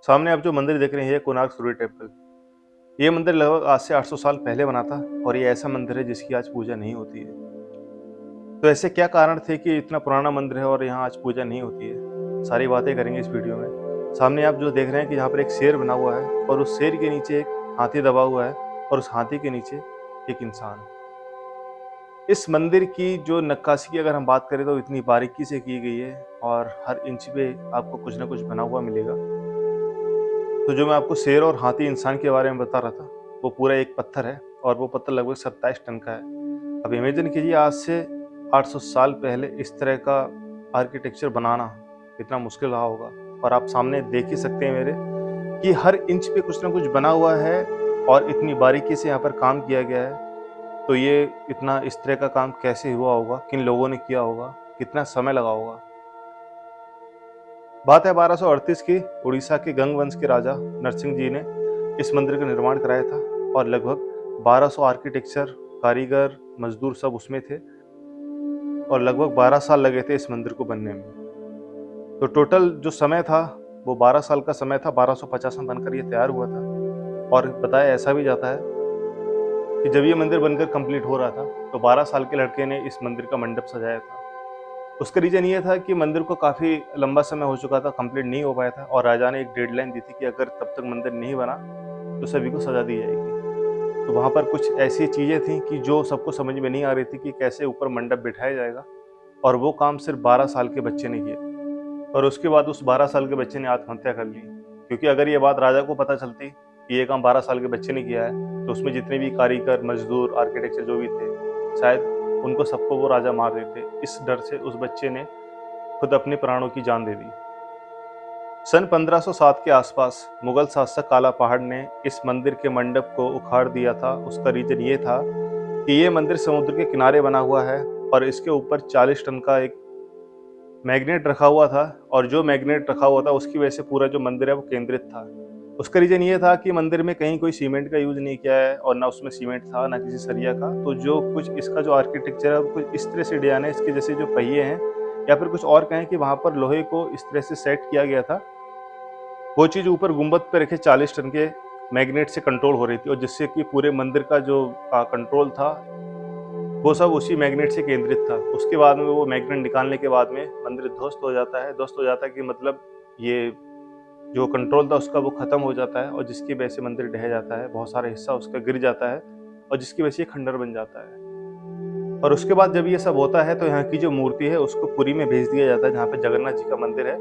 सामने आप जो मंदिर देख रहे हैं ये कोणार्क सूर्य टेम्पल। ये मंदिर लगभग आज से 800 साल पहले बना था और ये ऐसा मंदिर है जिसकी आज पूजा नहीं होती है। तो ऐसे क्या कारण थे कि इतना पुराना मंदिर है और यहाँ आज पूजा नहीं होती है? सारी बातें करेंगे इस वीडियो में। सामने आप जो देख रहे हैं कि यहाँ पर एक शेर बना हुआ है और उस शेर के नीचे एक हाथी दबा हुआ है और उस हाथी के नीचे एक इंसान। इस मंदिर की जो नक्काशी की अगर हम बात करें तो इतनी बारीकी से की गई है और हर इंच पे आपको कुछ ना कुछ बना हुआ मिलेगा। तो जो मैं आपको शेर और हाथी इंसान के बारे में बता रहा था, वो पूरा एक पत्थर है और वो पत्थर लगभग 27 टन का है। अब इमेजिन कीजिए आज से 800 साल पहले इस तरह का आर्किटेक्चर बनाना कितना मुश्किल रहा होगा। और आप सामने देख ही सकते हैं मेरे कि हर इंच पे कुछ ना कुछ बना हुआ है और इतनी बारीकी से यहाँ पर काम किया गया है। तो ये इतना इस तरह का काम कैसे हुआ होगा, किन लोगों ने किया होगा, कितना समय लगा होगा। बात है 1238 की। उड़ीसा के गंग वंश के राजा नरसिंह जी ने इस मंदिर का निर्माण कराया था और लगभग 1200 आर्किटेक्चर, कारीगर, मजदूर सब उसमें थे और लगभग 12 साल लगे थे इस मंदिर को बनने में। तो टोटल जो समय था वो 12 साल का समय था। 1250 में बनकर ये तैयार हुआ था और बताया ऐसा भी जाता है कि जब ये मंदिर बनकर कंप्लीट हो रहा था तो 12 साल के लड़के ने इस मंदिर का मंडप सजाया था। उसका रीज़न ये था कि मंदिर को काफ़ी लंबा समय हो चुका था, कंप्लीट नहीं हो पाया था और राजा ने एक डेडलाइन दी थी कि अगर तब तक मंदिर नहीं बना तो सभी को सज़ा दी जाएगी। तो वहाँ पर कुछ ऐसी चीज़ें थी कि जो सबको समझ में नहीं आ रही थी कि कैसे ऊपर मंडप बिठाया जाएगा और वो काम सिर्फ 12 साल के बच्चे ने किया। और उसके बाद उस 12 साल के बच्चे ने आत्महत्या कर ली, क्योंकि अगर ये बात राजा को पता चलती कि ये काम 12 साल के बच्चे ने किया है तो उसमें जितने भी कारीगर, मजदूर, आर्किटेक्चर जो भी थे शायद उनको सबको वो राजा मार देते। इस डर से उस बच्चे ने खुद अपने प्राणों की जान दे दी। सन 1507 के आसपास मुगल शासक काला पहाड़ ने इस मंदिर के मंडप को उखाड़ दिया था। उसका रीजन ये था कि ये मंदिर समुद्र के किनारे बना हुआ है और इसके ऊपर 40 टन का एक मैग्नेट रखा हुआ था और जो मैग्नेट रखा हुआ था उसकी वजह से पूरा जो मंदिर है वो केंद्रित था। उसका रीजन ये था कि मंदिर में कहीं कोई सीमेंट का यूज नहीं किया है और ना उसमें सीमेंट था ना किसी सरिया का। तो जो कुछ इसका जो आर्किटेक्चर है वो कुछ इस तरह से डिजाइन है, इसके जैसे जो पहिए हैं या फिर कुछ और कहें कि वहां पर लोहे को इस तरह से सेट किया गया था। वो चीज ऊपर गुंबद पे रखे 40 टन के मैग्नेट से कंट्रोल हो रही थी और जिससे कि पूरे मंदिर का जो कंट्रोल था वो सब उसी मैग्नेट से केंद्रित था। उसके बाद में वो मैग्नेट निकालने के बाद में मंदिर ध्वस्त हो जाता है। ध्वस्त हो जाता है कि मतलब ये जो कंट्रोल था उसका वो खत्म हो जाता है और जिसकी वजह से मंदिर ढह जाता है, बहुत सारा हिस्सा उसका गिर जाता है और जिसकी वजह से ये खंडर बन जाता है। और उसके बाद जब ये सब होता है तो यहाँ की जो मूर्ति है उसको पुरी में भेज दिया जाता है जहाँ पे जगन्नाथ जी का मंदिर है।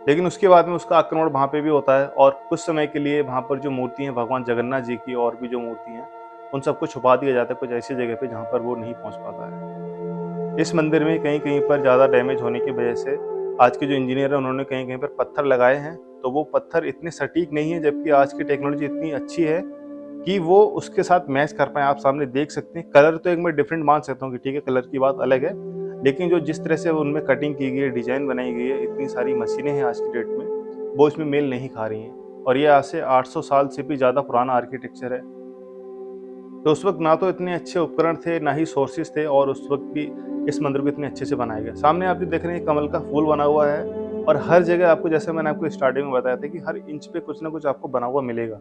लेकिन उसके बाद में उसका आक्रमण वहाँ पे भी होता है और कुछ समय के लिए वहाँ पर जो मूर्ति है भगवान जगन्नाथ जी की और भी जो मूर्ति हैं उन सबको छुपा दिया जाता है कुछ ऐसी जगह पे जहाँ पर वो नहीं पहुँच पाता है। इस मंदिर में कहीं कहीं पर ज़्यादा डैमेज होने की वजह से आज के जो इंजीनियर हैं उन्होंने कहीं कहीं पर पत्थर लगाए हैं तो वो पत्थर इतने सटीक नहीं है, जबकि आज की टेक्नोलॉजी इतनी अच्छी है कि वो उसके साथ मैच कर पाए। आप सामने देख सकते हैं, कलर तो एक मैं डिफरेंट मान सकता हूँ कि ठीक है कलर की बात अलग है, लेकिन जो जिस तरह से उनमें कटिंग की गई है, डिजाइन बनाई गई है, इतनी सारी मशीनें हैं आज की डेट में, वो इसमें मेल नहीं खा रही हैं। और ये आज से 800 साल से भी ज़्यादा पुराना आर्किटेक्चर है। तो उस वक्त ना तो इतने अच्छे उपकरण थे ना ही सोर्सेज थे और उस वक्त भी इस मंदिर को इतने अच्छे से बनाया गया। सामने आप जो देख रहे हैं कमल का फूल बना हुआ है और हर जगह आपको, जैसे मैंने आपको स्टार्टिंग में बताया था, कि हर इंच पे कुछ ना कुछ आपको बना हुआ मिलेगा।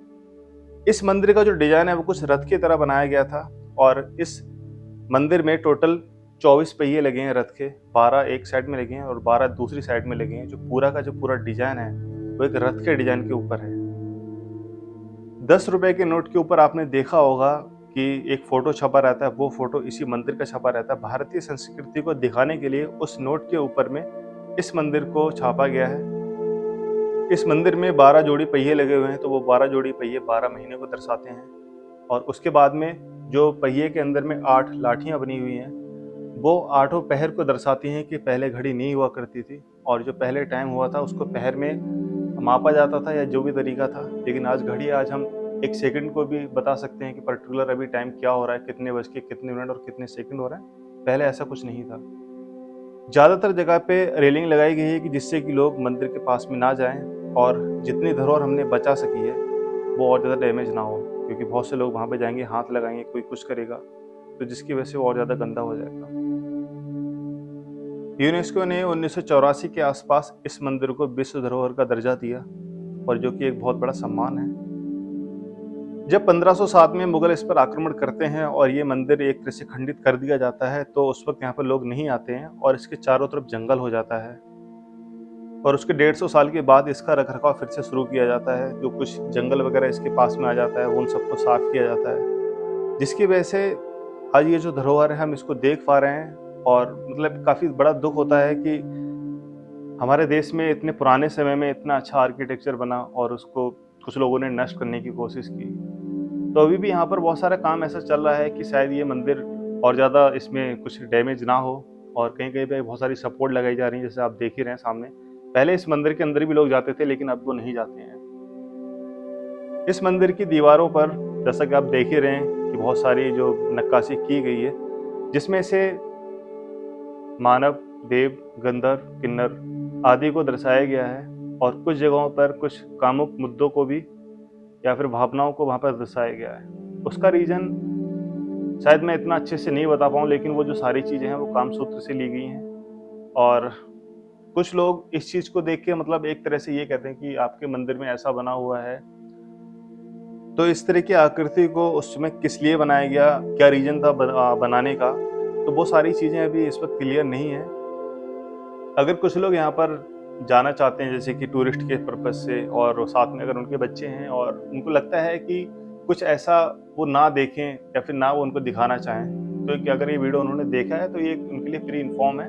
इस मंदिर का जो डिजाइन है वो कुछ रथ की तरह बनाया गया था और इस मंदिर में टोटल 24 पहिए लगे हैं रथ के। 12 एक साइड में लगे हैं और 12 दूसरी साइड में लगे हैं। जो पूरा का जो पूरा डिजाइन है वो एक रथ के डिजाइन के ऊपर है। 10 रुपए के नोट के ऊपर आपने देखा होगा कि एक फोटो छपा रहता है, वो फोटो इसी मंदिर का छपा रहता है। भारतीय संस्कृति को दिखाने के लिए उस नोट के ऊपर में इस मंदिर को छापा गया है। इस मंदिर में 12 जोड़ी पहिए लगे हुए हैं, तो वो 12 जोड़ी पहिए 12 महीने को दर्शाते हैं। और उसके बाद में जो पहिए के अंदर में 8 लाठियां बनी हुई हैं, वो आठों पहर को दर्शाती हैं कि पहले घड़ी नहीं हुआ करती थी और जो पहले टाइम हुआ था उसको पहर में मापा जाता था या जो भी तरीका था। लेकिन आज घड़ी, आज हम एक सेकंड को भी बता सकते हैं कि पर्टिकुलर अभी टाइम क्या हो रहा है, कितने बज के कितने मिनट और कितने सेकंड हो रहे हैं। पहले ऐसा कुछ नहीं था। ज़्यादातर जगह पे रेलिंग लगाई गई है कि जिससे कि लोग मंदिर के पास में ना जाएं और जितनी धरोहर हमने बचा सकी है वो और ज़्यादा डैमेज ना हो, क्योंकि बहुत से लोग वहाँ पे जाएंगे, हाथ लगाएंगे, कोई कुछ करेगा तो जिसकी वजह से वो और ज़्यादा गंदा हो जाएगा। यूनेस्को ने 1984 के आसपास इस मंदिर को विश्व धरोहर का दर्जा दिया और जो कि एक बहुत बड़ा सम्मान है। जब 1507 में मुगल इस पर आक्रमण करते हैं और ये मंदिर एक तरह से खंडित कर दिया जाता है, तो उस वक्त यहाँ पर लोग नहीं आते हैं और इसके चारों तरफ जंगल हो जाता है। और उसके 150 साल के बाद इसका रखरखाव फिर से शुरू किया जाता है। जो कुछ जंगल वगैरह इसके पास में आ जाता है, वो उन सबको साफ किया जाता है, जिसकी वजह से आज ये जो धरोहर है हम इसको देख पा रहे हैं। और मतलब काफ़ी बड़ा दुख होता है कि हमारे देश में इतने पुराने समय में इतना अच्छा आर्किटेक्चर बना और उसको कुछ लोगों ने नष्ट करने की कोशिश की। तो अभी भी यहाँ पर बहुत सारा काम ऐसा चल रहा है कि शायद ये मंदिर और ज़्यादा इसमें कुछ डैमेज ना हो। और कहीं-कहीं पे बहुत सारी सपोर्ट लगाई जा रही है, जैसे आप देख ही रहे हैं सामने। पहले इस मंदिर के अंदर भी लोग जाते थे, लेकिन अब वो नहीं जाते हैं। इस मंदिर की दीवारों पर जैसा कि आप देख ही रहे हैं कि बहुत सारी जो नक्काशी की गई है, जिसमें से मानव, देव, गंधर्व, किन्नर आदि को दर्शाया गया है। और कुछ जगहों पर कुछ कामुक मुद्दों को भी या फिर भावनाओं को वहाँ पर दर्शाया गया है। उसका रीज़न शायद मैं इतना अच्छे से नहीं बता पाऊँ, लेकिन वो जो सारी चीज़ें हैं वो कामसूत्र से ली गई हैं। और कुछ लोग इस चीज़ को देख के मतलब एक तरह से ये कहते हैं कि आपके मंदिर में ऐसा बना हुआ है, तो इस तरह की आकृति को उस समय किस लिए बनाया गया, क्या रीज़न था बनाने का, तो वो सारी चीज़ें अभी इस वक़्त क्लियर नहीं है। अगर कुछ लोग यहाँ पर जाना चाहते हैं जैसे कि टूरिस्ट के पर्पज़ से, और साथ में अगर उनके बच्चे हैं और उनको लगता है कि कुछ ऐसा वो ना देखें या फिर ना वो उनको दिखाना चाहें, तो कि अगर ये वीडियो उन्होंने देखा है तो ये उनके लिए फ्री इन्फॉर्म है।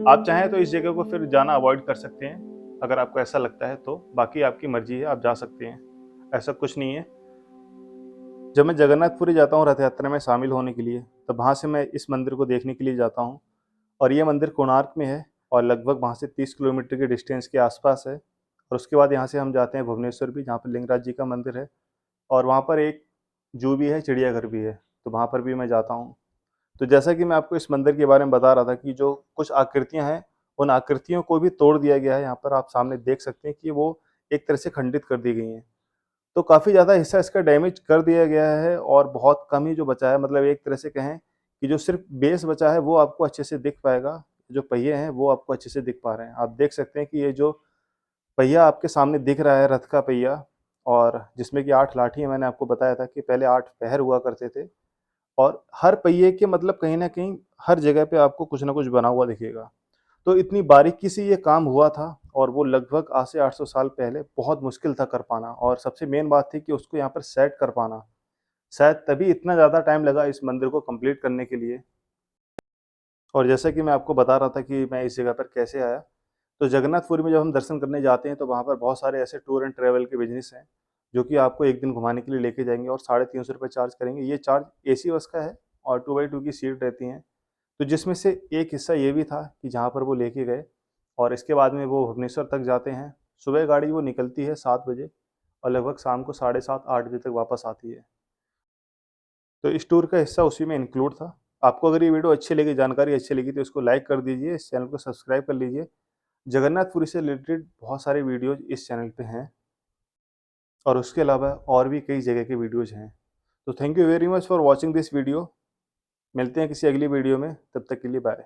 आप चाहें तो इस जगह को फिर जाना अवॉइड कर सकते हैं, अगर आपको ऐसा लगता है तो। बाकी आपकी मर्ज़ी है, आप जा सकते हैं, ऐसा कुछ नहीं है। जब मैं जगन्नाथपुरी जाता हूँ रथ यात्रा में शामिल होने के लिए, तब वहाँ से मैं इस मंदिर को देखने के लिए जाता हूँ। और ये मंदिर कोणार्क में है और लगभग वहाँ से 30 किलोमीटर के डिस्टेंस के आसपास है। और उसके बाद यहाँ से हम जाते हैं भुवनेश्वर भी, जहाँ पर लिंगराज जी का मंदिर है। और वहाँ पर एक जू भी है, चिड़ियाघर भी है, तो वहाँ पर भी मैं जाता हूँ। तो जैसा कि मैं आपको इस मंदिर के बारे में बता रहा था कि जो कुछ आकृतियाँ हैं, उन आकृतियों को भी तोड़ दिया गया है। यहाँ पर आप सामने देख सकते हैं कि वो एक तरह से खंडित कर दी गई हैं। तो काफ़ी ज़्यादा हिस्सा इसका डैमेज कर दिया गया है और बहुत कम ही जो बचा है, मतलब एक तरह से कहें कि जो सिर्फ़ बेस बचा है वो आपको अच्छे से दिख पाएगा। जो पहिए हैं वो आपको अच्छे से दिख पा रहे हैं। आप देख सकते हैं कि ये जो पहिया आपके सामने दिख रहा है, रथ का पहिया, और जिसमें कि 8 लाठियाँ, मैंने आपको बताया था कि पहले 8 पैर हुआ करते थे। और हर पहिए के मतलब कहीं न कहीं हर जगह पे आपको कुछ न कुछ बना हुआ दिखेगा। तो इतनी बारीकी से ये काम हुआ था और वो लगभग आज से 800 साल पहले बहुत मुश्किल था कर पाना, और सबसे मेन बात थी कि उसको यहाँ पर सेट कर पाना। शायद तभी इतना ज़्यादा टाइम लगा इस मंदिर को कंप्लीट करने के लिए। और जैसा कि मैं आपको बता रहा था कि मैं इस जगह पर कैसे आया, तो जगन्नाथपुरी में जब हम दर्शन करने जाते हैं तो वहाँ पर बहुत सारे ऐसे टूर एंड ट्रैवल के बिज़नेस हैं, जो कि आपको 1 दिन घुमाने के लिए लेके जाएँगे और ₹350 चार्ज करेंगे। ये चार्ज एसी बस का है और 2x2 की सीट रहती हैं। तो जिसमें से एक हिस्सा ये भी था कि जहाँ पर वो लेके गए, और इसके बाद में वो भुवनेश्वर तक जाते हैं। सुबह गाड़ी वो निकलती है 7 बजे और लगभग शाम को साढ़े 7-8 बजे तक वापस आती है। तो इस टूर का हिस्सा उसी में इंक्लूड था। आपको अगर ये वीडियो अच्छी लगी, जानकारी अच्छी लगी, तो इसको लाइक कर दीजिए, इस चैनल को सब्सक्राइब कर लीजिए। जगन्नाथपुरी से रिलेटेड बहुत सारे वीडियोज़ इस चैनल पे हैं और उसके अलावा और भी कई जगह के वीडियोज़ हैं। तो thank you very much for watching this video. मिलते हैं किसी अगली वीडियो में, तब तक के लिए बाय।